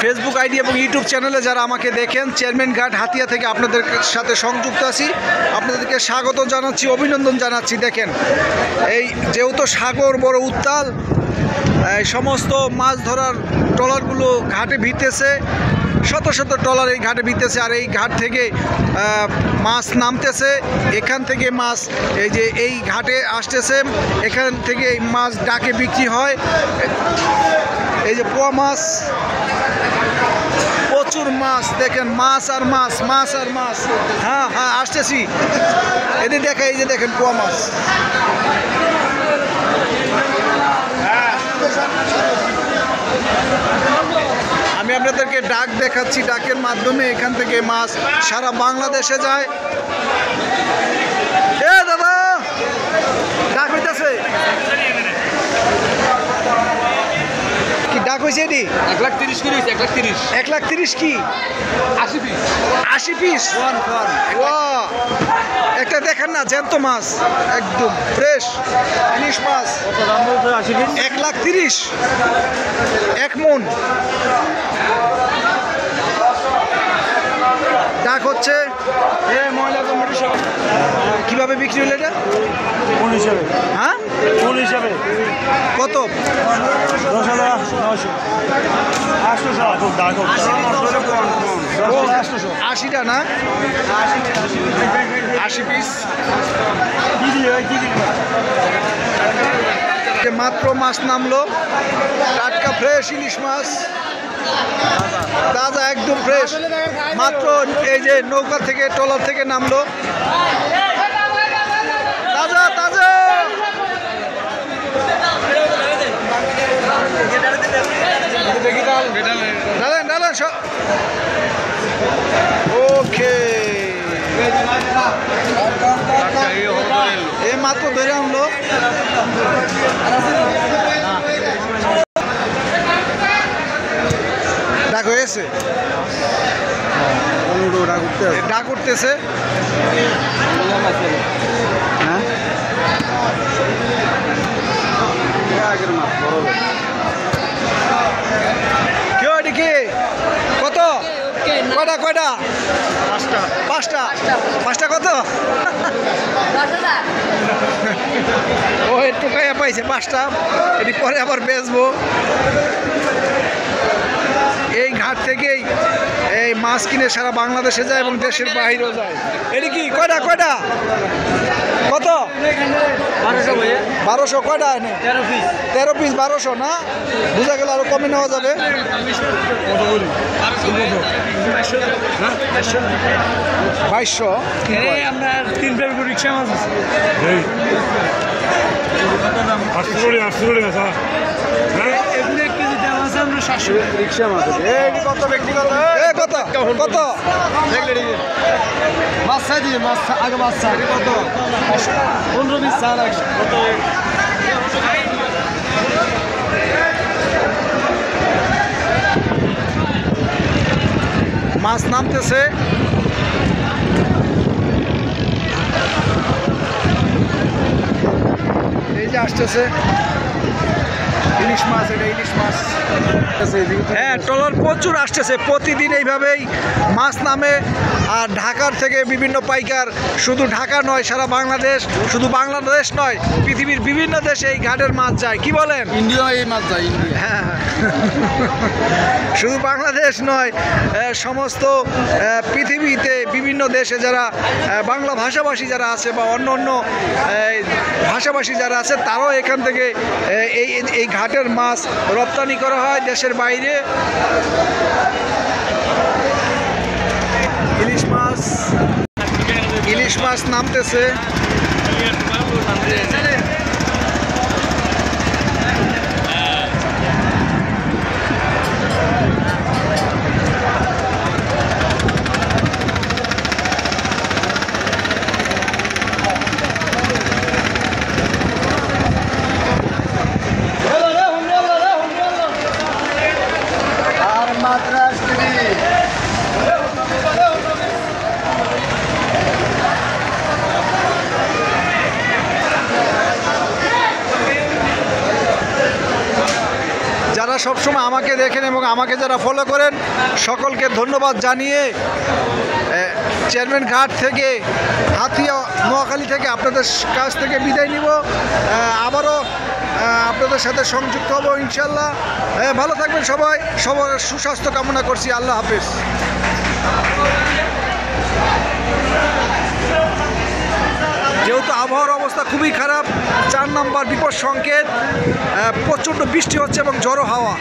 Facebook ID এবং YouTube চ্যানেলে যারা আমাকে দেখেন, চেয়ারম্যান ঘাট হাতিয়া থেকে আপনাদের সাথে সংযুক্ত আছি। আপনাদেরকে স্বাগত জানাচ্ছি, অভিনন্দন জানাচ্ছি। দেখেন, এই যেহেতু সাগর বড় উত্তাল, সমস্ত মাছ ধরার ট্রলারগুলো ঘাটে ভিড়তেছে, শত শত ট্রলার এই ঘাটে ভিড়তেছে। আর এই ঘাট থেকে মাছ নামতেছে, এখান থেকে মাছ এই যে এই ঘাটে আসতেছে, এখান থেকে এই মাছ ডাকে বিক্রি হয়। এই যে পোয়া মাছ, প্রচুর মাছ, দেখেন মাছ আর মাছ, মাছ আর মাছ। হ্যাঁ হ্যাঁ, আসতেছি, এদের দেখে, এই যে দেখেন পোয়া মাছ। আমি আপনাদেরকে ডাক দেখাচ্ছি, ডাকের মাধ্যমে এখান থেকে মাছ সারা বাংলাদেশে যায়। এ দাদা, ডাক হইতেছে কি? ডাক হয়েছে এটি 1,30,000 করে হয়েছে। 1,30,000 1,30,000 কি? 80 পিস। 80 পিস। একটা দেখেন না, জ্যান্ত মাছ, একদম ফ্রেশ ইলিশ মাছ। 1,30,000 1 মন। ডাক হচ্ছে। কিভাবে বিক্রি হলো এটা? হ্যাঁ, কত? 80টা না? 80 পিস। মাত্র মাছ নামলো, টাটকা ফ্রেশ ইলিশ মাছ, তাজা একদম ফ্রেশ। মাত্র এই যে নৌকা থেকে, ট্রলার থেকে নামলো, তাজা তাজা। ডালেন ডালেন সব। ওকে, এ মাত্র ধরে আনলো। ডাক হয়েছে, ডাক উঠতেছে। হ্যাঁ, কেউ এদিকে কত? কয়টা কয়টা? 5টা। 5টা কত? ও একটু খাইয়া পাইছে 5টা, এটি পরে আবার বেচবো। এই ঘাট থেকেই এই মাছ কিনে সারা বাংলাদেশে যায় এবং দেশের বাইরেও যায়। এটি কি কয়টা কয়টা? কত? 1200 কয়টা? 13 পিস 1200 না? বুঝা গেল, আরো কমে নেওয়া যাবে। 2200। আমরা 3 ফেব্রুয়ারি রিক্সা মাছ আছে। রিক্সা মাছ কত বিক্রি করবে? কত কত? মাছ চাই দিয়ে মাছ আগে মাছ চাই কত? 15-20 চা লাগে। কত? মাছ নামতেছে, এই যে আসতেছে ইলিশ মাছ। এটা ইলিশ মাছ। হ্যাঁ, ট্রলার প্রচুর আসতেছে প্রতিদিন, এইভাবেই মাছ নামে। আর ঢাকার থেকে বিভিন্ন পাইকার, শুধু ঢাকা নয় সারা বাংলাদেশ, শুধু বাংলাদেশ নয় পৃথিবীর বিভিন্ন দেশে এই ঘাটের মাছ যায়। কি বলেন? ইন্ডিয়া এই মাছ যায়, ইন্ডিয়া। হ্যাঁ, শুধু বাংলাদেশ নয়, সমস্ত পৃথিবীতে বিভিন্ন দেশে যারা বাংলা ভাষাভাষী যারা আছে বা অন্য অন্য ভাষাভাষী যারা আছে, তারাও এখান থেকে এই ঘাটের মাছ রপ্তানি করা হয় দেশের বাইরে। ইলিশ মাছ নামতেছে। সবসময় আমাকে দেখেন এবং আমাকে যারা ফলো করেন সকলকে ধন্যবাদ জানিয়ে চেয়ারম্যান ঘাট থেকে হাতিয়া নোয়াখালী থেকে আপনাদের কাছ থেকে বিদায় নিব। আবারও আপনাদের সাথে সংযুক্ত হব ইনশাল্লাহ। ভালো থাকবেন সবাই, সবার সুস্বাস্থ্য কামনা করছি। আল্লাহ হাফেজ। যেহেতু আবহাওয়ার অবস্থা খুবই খারাপ, 4 নম্বর বিপদ সংকেত, প্রচণ্ড বৃষ্টি হচ্ছে এবং ঝড়ো হাওয়া।